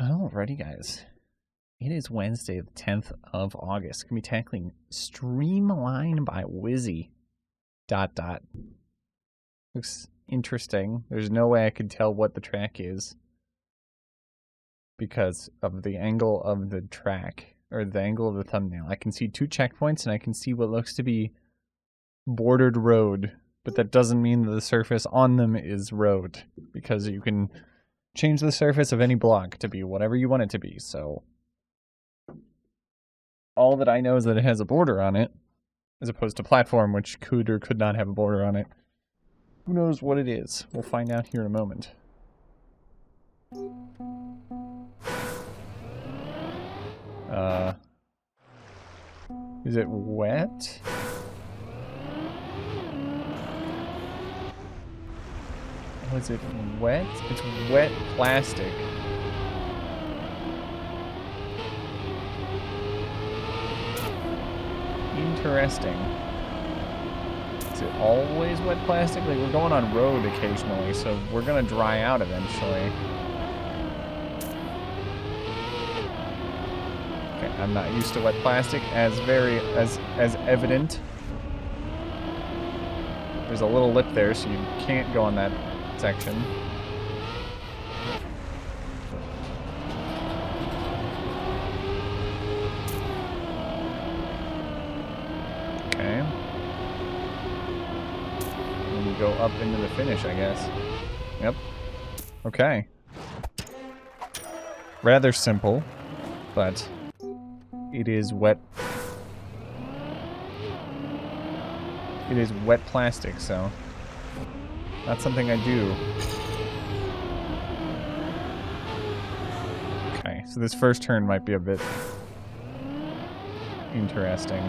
Alrighty, guys. It is Wednesday, the 10th of August. Gonna be tackling Streamline by Wizzy. ... Looks interesting. There's no way I could tell what the track is because of the angle of the track, or the angle of the thumbnail. I can see two checkpoints and I can see what looks to be bordered road, but that doesn't mean that the surface on them is road, because you can change the surface of any block to be whatever you want it to be. So all that I know is that it has a border on it, as opposed to platform, which could or could not have a border on it. Who knows what it is? We'll find out here in a moment. Is it wet? Oh, is it wet? It's wet plastic. Interesting. Is it always wet plastic? Like, we're going on road occasionally, so we're gonna dry out eventually. Okay, I'm not used to wet plastic, as evident. There's a little lip there, so you can't go on that section. Okay. And we go up into the finish, I guess. Yep. Okay. Rather simple, but it is wet. It is wet plastic, so not something I do. Okay, so this first turn might be a bit interesting.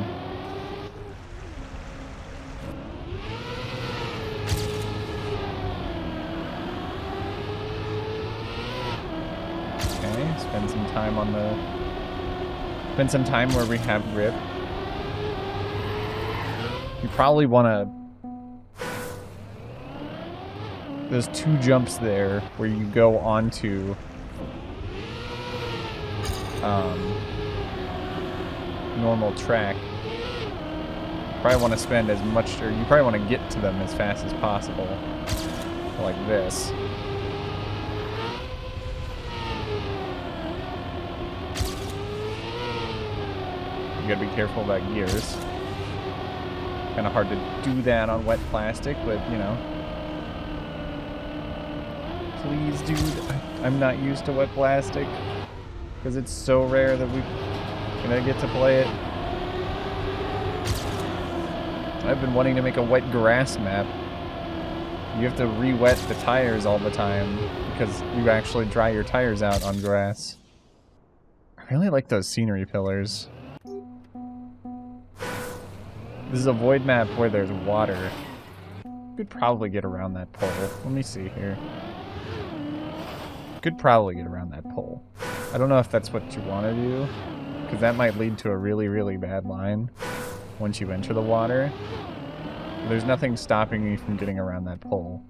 Okay, spend some time on the... Spend some time where we have grip. You probably want to... There's two jumps there where you go onto normal track. You probably want to spend as much, or you probably want to get to them as fast as possible. Like this. You gotta be careful about gears. Kind of hard to do that on wet plastic, but you know. Please, dude. I'm not used to wet plastic because it's so rare that we're gonna get to play it. I've been wanting to make a wet grass map. You have to re-wet the tires all the time because you actually dry your tires out on grass. I really like those scenery pillars. This is a void map where there's water. Could probably get around that pole. Let me see here. Could probably get around that pole. I don't know if that's what you want to do, because that might lead to a really, really bad line once you enter the water. There's nothing stopping me from getting around that pole.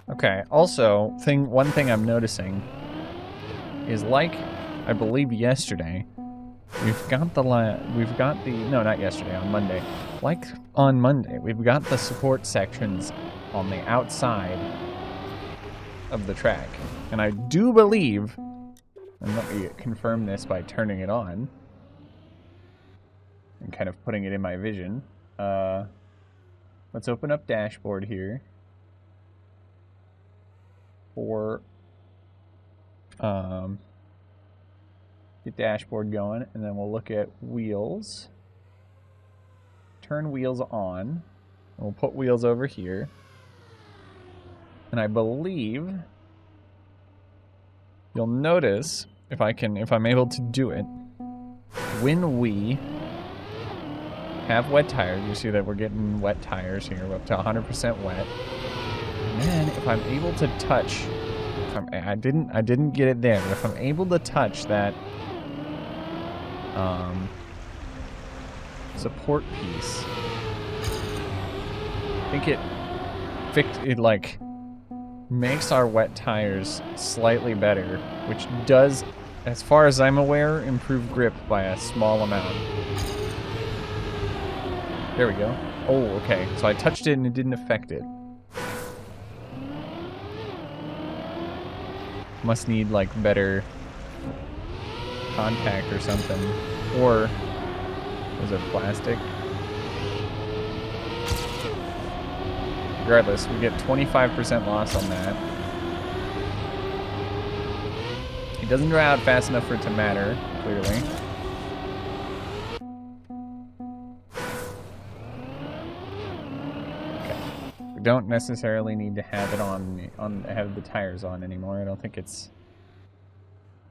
Okay, also, one thing I'm noticing is, like, I believe yesterday, no, not yesterday, on Monday. Like on Monday, we've got the support sections on the outside of the track. And I do believe, and let me confirm this by turning it on and kind of putting it in my vision. Let's open up dashboard here. Or get dashboard going, and then we'll look at wheels. Turn wheels on. And we'll put wheels over here. And I believe you'll notice if I'm able to do it, when we have wet tires. You see that we're getting wet tires here. We're up to 100% wet. And then if I'm able to touch, I didn't get it there, but if I'm able to touch that support piece, I think it like makes our wet tires slightly better, which does, as far as I'm aware, improve grip by a small amount. There we go. Oh, okay. So I touched it and it didn't affect it. Must need like better contact or something. Or was it plastic? Regardless, we get 25% loss on that. It doesn't dry out fast enough for it to matter, clearly. Okay. We don't necessarily need to have it have the tires on anymore. I don't think it's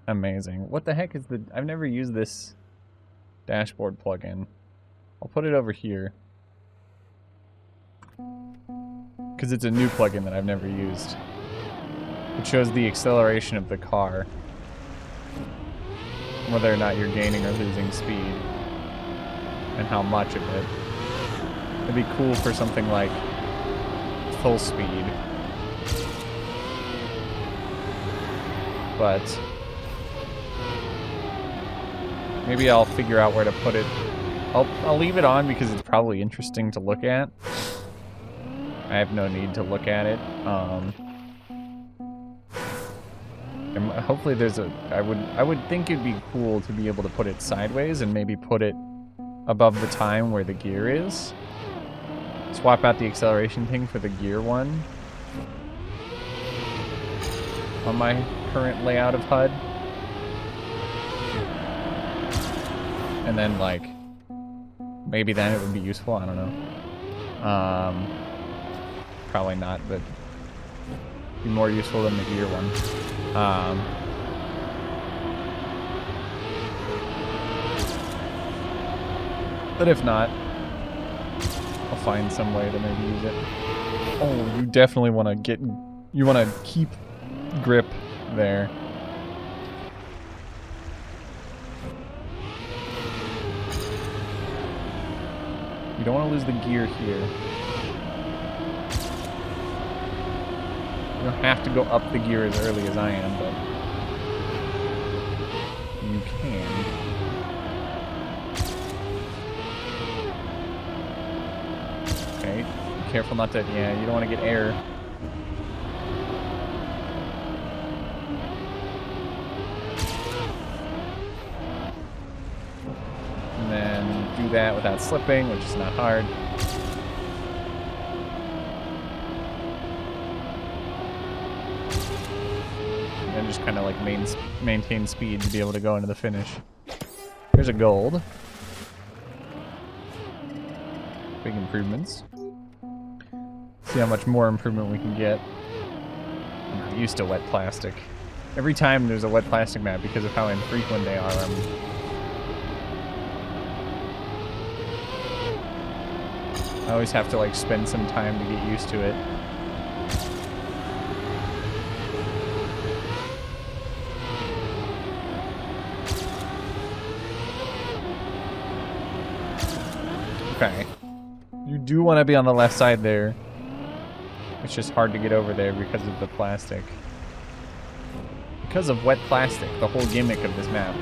amazing. What the heck is I've never used this dashboard plugin. I'll put it over here. Because it's a new plugin that I've never used. It shows the acceleration of the car. Whether or not you're gaining or losing speed. And how much of it. It'd be cool for something like full speed. But maybe I'll figure out where to put it. I'll leave it on because it's probably interesting to look at. I have no need to look at it. And hopefully there's I would think it'd be cool to be able to put it sideways and maybe put it above the time where the gear is. Swap out the acceleration thing for the gear one on my current layout of HUD. And then like maybe then it would be useful, I don't know. Probably not, but be more useful than the gear one. But if not, I'll find some way to maybe use it. Oh, you definitely want to keep grip there. You don't want to lose the gear here. You don't have to go up the gear as early as I am, but you can. Okay, be careful not to, yeah, you don't want to get air. And then do that without slipping, which is not hard. And just kind of like maintain speed to be able to go into the finish. Here's a gold. Big improvements. See how much more improvement we can get. I'm not used to wet plastic. Every time there's a wet plastic map, because of how infrequent they are, I always have to like spend some time to get used to it. Okay. You do want to be on the left side there. It's just hard to get over there because of the plastic. Because of wet plastic, the whole gimmick of this map.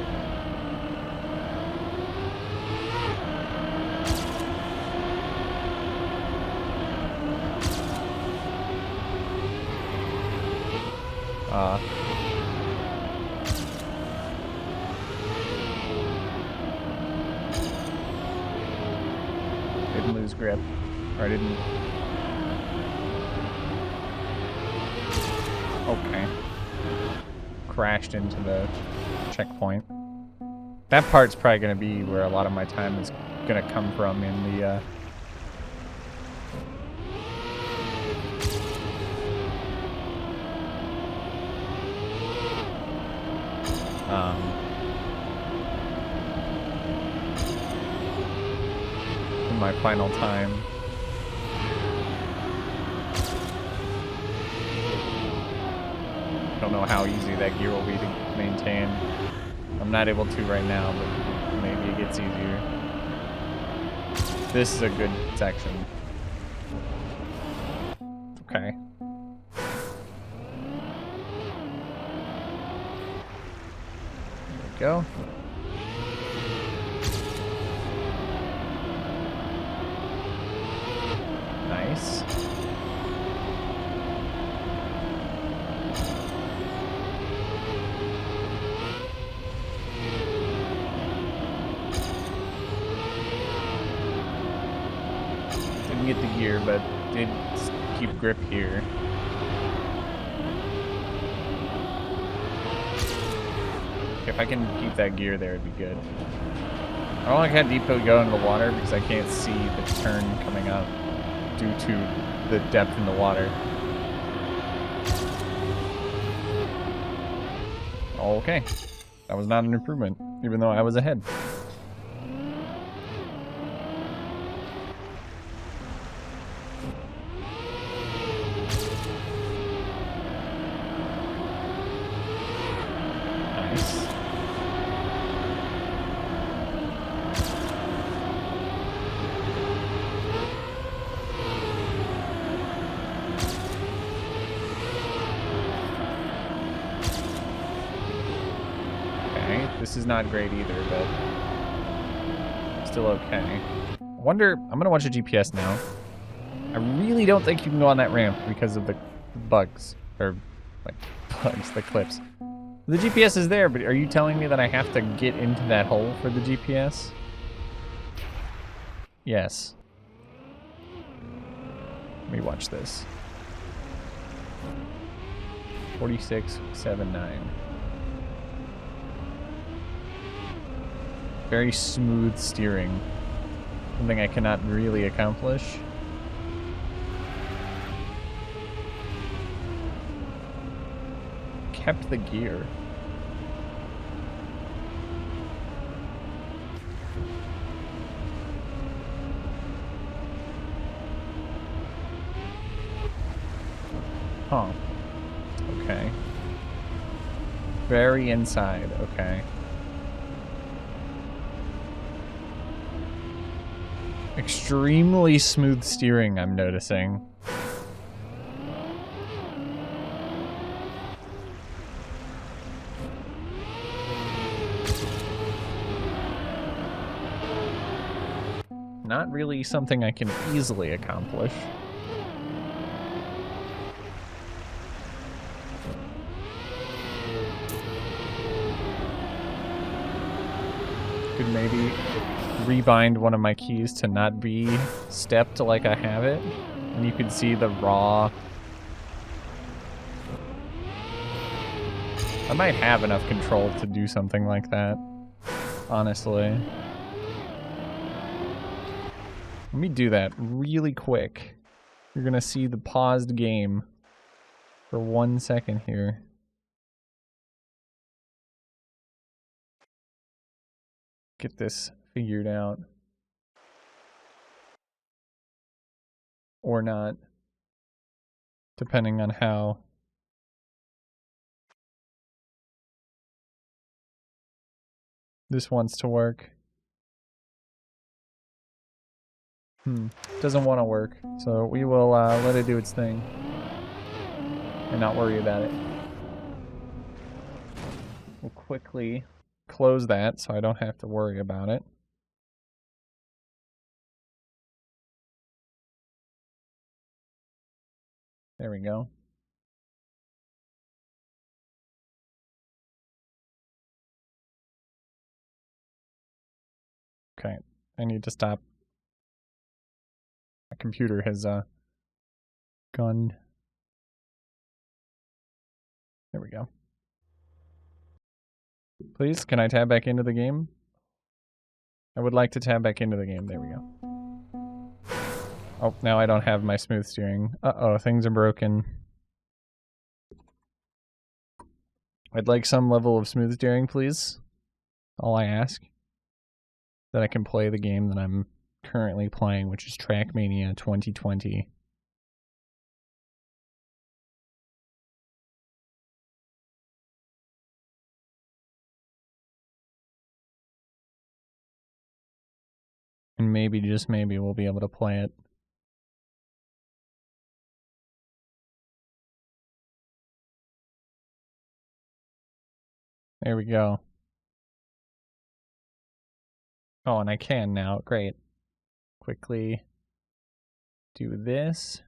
Didn't lose grip. Or I didn't... Okay. Crashed into the checkpoint. That part's probably going to be where a lot of my time is going to come from in the... my final time. Don't know how easy that gear will be to maintain. I'm not able to right now, but maybe it gets easier. This is a good section. Okay. There we go. Nice. Didn't get the gear, but did keep grip here. If I can keep that gear there, it'd be good. I don't want to deep go into the water because I can't see the turn coming up due to the depth in the water. Okay. That was not an improvement, even though I was ahead. Nice. This is not great either, but still okay. I wonder, I'm gonna watch the GPS now. I really don't think you can go on that ramp because of the bugs, or like bugs, the clips. The GPS is there, but are you telling me that I have to get into that hole for the GPS? Yes. Let me watch this. 46.79. Very smooth steering. Something I cannot really accomplish. Kept the gear. Huh. Okay. Very inside, okay. Extremely smooth steering, I'm noticing. Not really something I can easily accomplish. Could maybe rebind one of my keys to not be stepped like I have it, and you can see the raw. I might have enough control to do something like that, honestly. Let me do that really quick. You're gonna see the paused game for 1 second here. Get this figured out. Or not. Depending on how this wants to work. Doesn't want to work. So we will let it do its thing. And not worry about it. We'll quickly close that so I don't have to worry about it. There we go. Okay, I need to stop. My computer has gone. There we go. Please, can I tab back into the game? I would like to tab back into the game. There we go. Oh, now I don't have my smooth steering. Uh-oh, things are broken. I'd like some level of smooth steering, please. All I ask. That I can play the game that I'm currently playing, which is Trackmania 2020. And maybe, just maybe, we'll be able to play it. There we go. Oh, and I can now. Great. Quickly do this.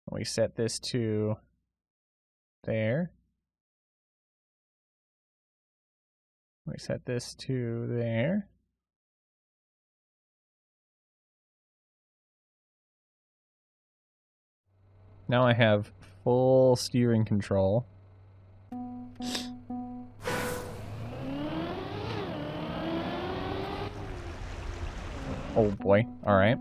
We set this to there. We set this to there. Now I have full steering control. Oh boy. All right.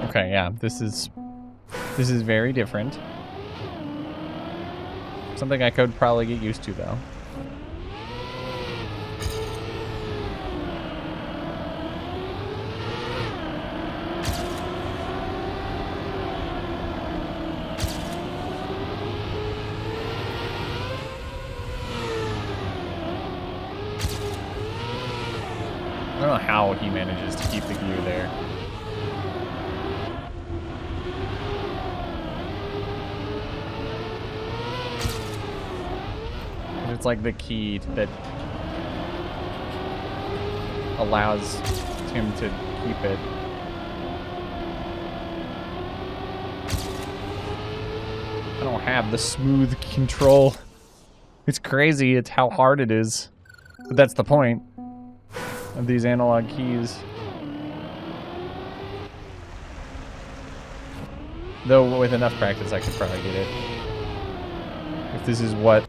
Okay, yeah, this is very different. Something I could probably get used to, though. I don't know how he manages to keep the gear there. It's like the key that allows him to keep it. I don't have the smooth control. It's crazy. It's how hard it is. But that's the point of these analog keys. Though with enough practice I could probably get it. If this is what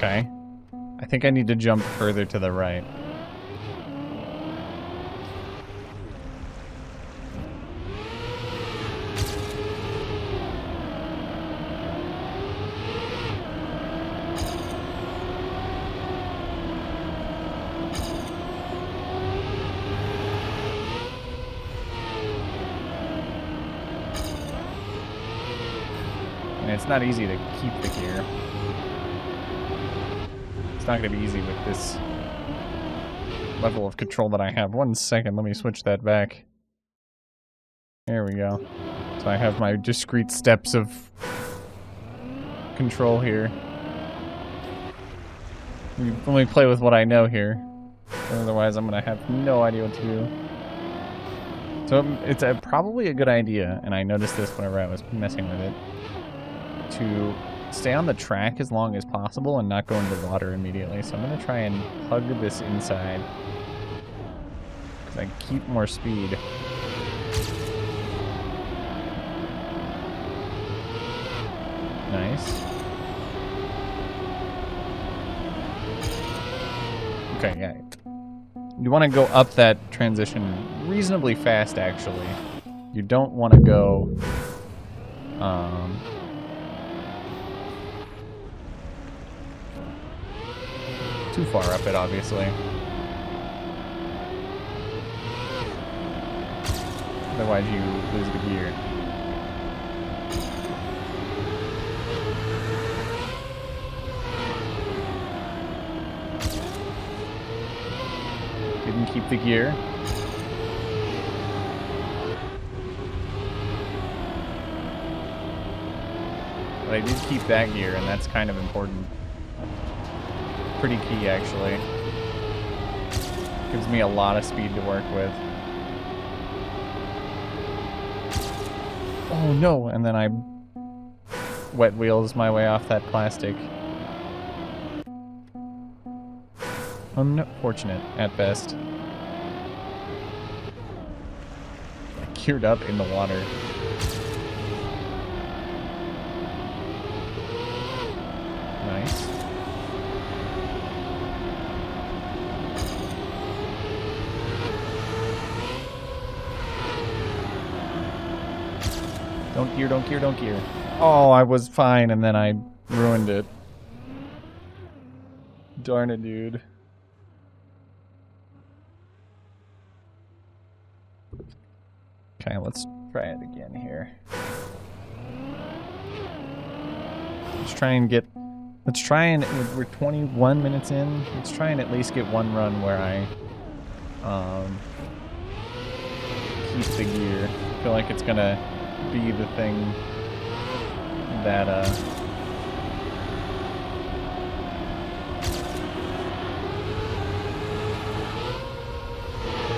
Okay. I think I need to jump further to the right. And it's not easy to keep the gear. It's not going to be easy with this level of control that I have. 1 second, let me switch that back. There we go. So I have my discrete steps of control here. Let me play with what I know here. Otherwise, I'm going to have no idea what to do. So it's probably a good idea, and I noticed this whenever I was messing with it, to stay on the track as long as possible and not go into the water immediately. So I'm going to try and hug this inside because I keep more speed. Nice. Okay, yeah. You want to go up that transition reasonably fast, actually. You don't want to go too far up it, obviously. Otherwise you lose the gear. Didn't keep the gear. But I did keep that gear, and that's kind of important. Pretty key, actually. Gives me a lot of speed to work with. Oh no! And then I wet wheels my way off that plastic. Unfortunate at best. Geared up in the water. Nice. Don't gear, don't gear, don't gear. Oh, I was fine and then I ruined it. Darn it, dude. Okay, let's try it again here. Let's try and we're 21 minutes in. Let's try and at least get one run where I keep the gear. I feel like it's gonna be the thing that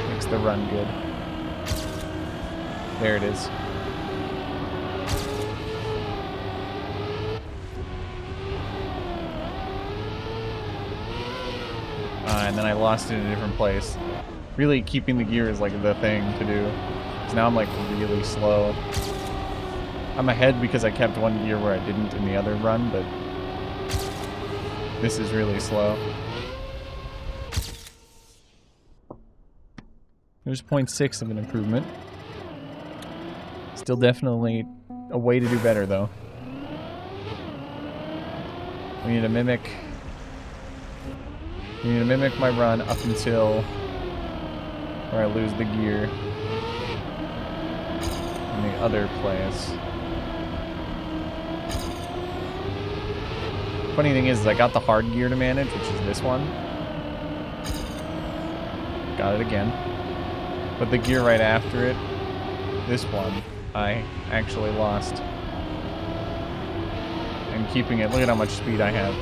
makes the run good. There it is. And then I lost it in a different place. Really keeping the gear is like the thing to do. So now I'm like really slow. I'm ahead because I kept one gear where I didn't in the other run, but this is really slow. There's 0.6 of an improvement. Still definitely a way to do better though. We need to mimic my run up until where I lose the gear in the other place. Funny thing is I got the hard gear to manage, which is this one. Got it again. But the gear right after it, this one, I actually lost. And keeping it, look at how much speed I have.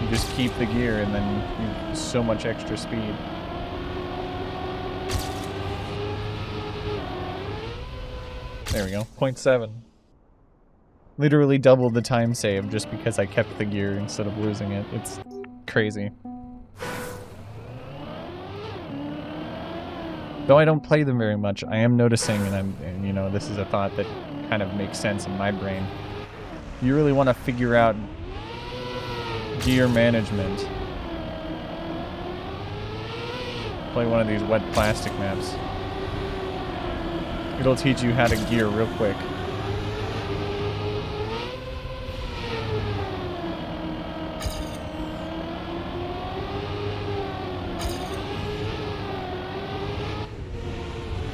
You just keep the gear and then you have so much extra speed. There we go, 0.7. Literally doubled the time save just because I kept the gear instead of losing it. It's crazy. Though I don't play them very much, I am noticing, and you know, this is a thought that kind of makes sense in my brain. You really want to figure out gear management. Play one of these wet plastic maps. It'll teach you how to gear real quick.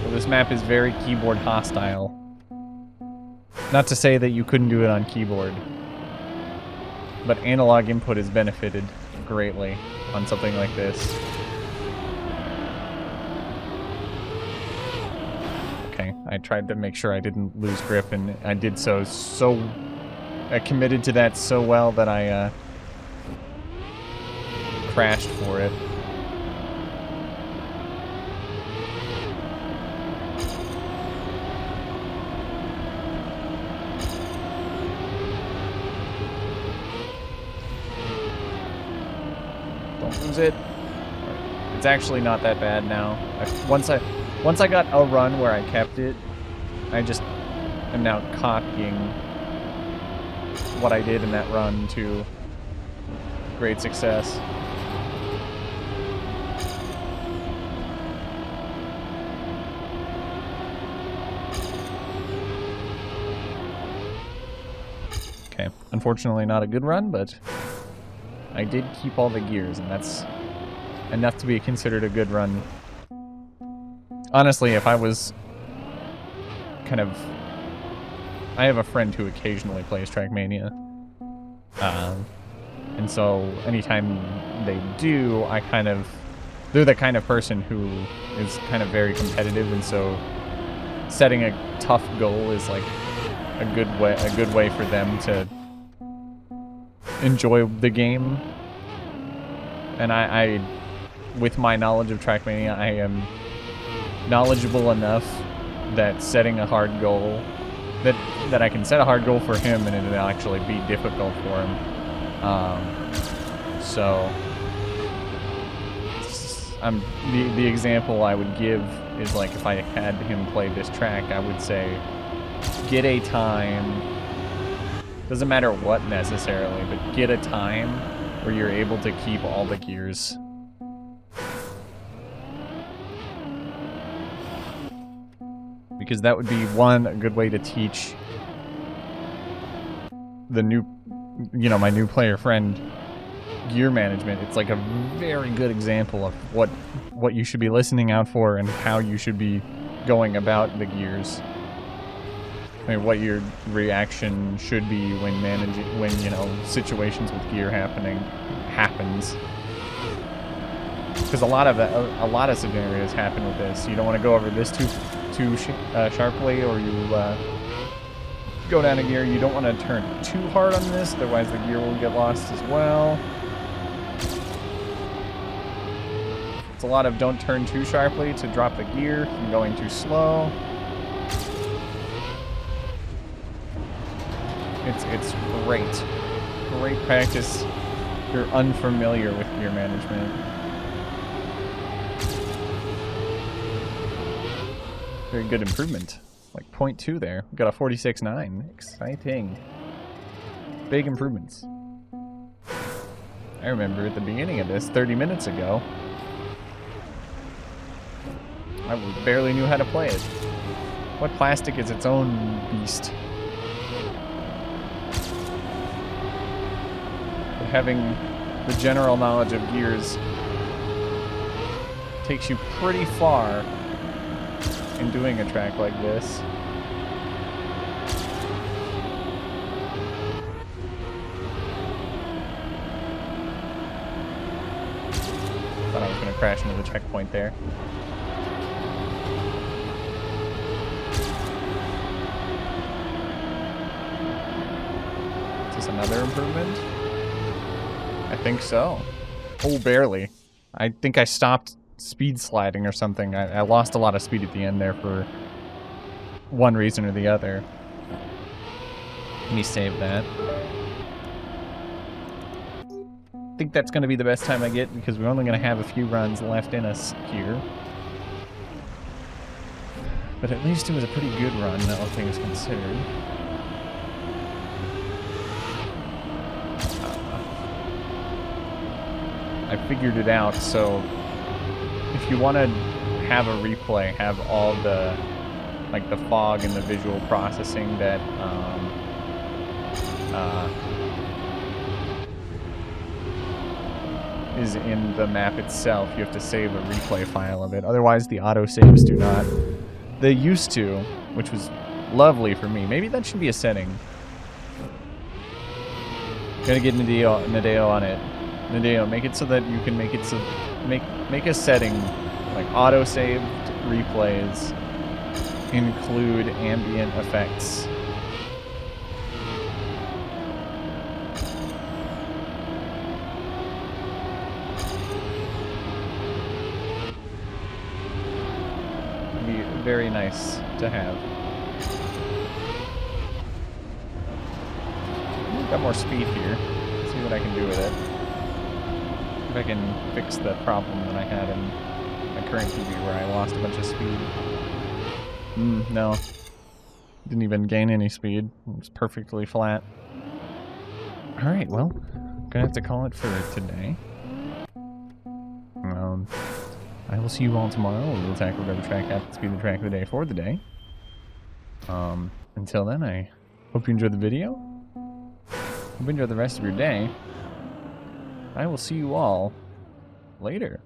This map is very keyboard hostile. Not to say that you couldn't do it on keyboard, but analog input has benefited greatly on something like this. Okay, I tried to make sure I didn't lose grip, and I did so I committed to that so well that I crashed for it. It. It's actually not that bad now. Once I got a run where I kept it, I just am now copying what I did in that run to great success. Okay, unfortunately not a good run, but I did keep all the gears, and that's enough to be considered a good run. Honestly, if I was kind of... I have a friend who occasionally plays Trackmania. And so anytime they do, I kind of... They're the kind of person who is kind of very competitive, and so setting a tough goal is like a good way for them to enjoy the game. And I with my knowledge of Trackmania, I am knowledgeable enough that setting a hard goal that I can set a hard goal for him and it'll actually be difficult for him. So the example I would give is like if I had him play this track, I would say get a time, doesn't matter what necessarily, but get a time where you're able to keep all the gears. Because that would be a good way to teach the new, my new player friend gear management. It's like a very good example of what you should be listening out for and how you should be going about the gears. I mean, what your reaction should be when situations with gear happens. Because a lot of scenarios happen with this. You don't want to go over this too sharply, or you go down a gear. You don't want to turn too hard on this, otherwise the gear will get lost as well. It's a lot of don't turn too sharply to drop the gear from going too slow. It's great practice if you're unfamiliar with gear management. Very good improvement, like 0.2 there. We got a 46.9. Exciting. Big improvements. I remember at the beginning of this, 30 minutes ago, I barely knew how to play it. What plastic is its own beast? But having the general knowledge of gears takes you pretty far in doing a track like this. Thought I was going to crash into the checkpoint there. Is this another improvement? I think so. Oh, barely. I think I stopped speed sliding or something. I lost a lot of speed at the end there for one reason or the other. Let me save that. I think that's going to be the best time I get because we're only going to have a few runs left in us here. But at least it was a pretty good run, all things considered. I figured it out, so if you want to have a replay, have all the, like the fog and the visual processing that is in the map itself, you have to save a replay file of it. Otherwise, the autosaves do not. They used to, which was lovely for me. Maybe that should be a setting. Gotta get Nadeo on it. Nadeo, make it so that you can make it so make a setting like auto-saved replays include ambient effects. It'd be very nice to have. Got more speed here. Let's see what I can do with it. If I can fix the problem that I had in my current TV where I lost a bunch of speed. No. Didn't even gain any speed. It was perfectly flat. Alright, well, gonna have to call it for today. I will see you all tomorrow. We'll tackle whatever track happens to be the track of the day for the day. Until then, I hope you enjoyed the video. Hope you enjoy the rest of your day. I will see you all later.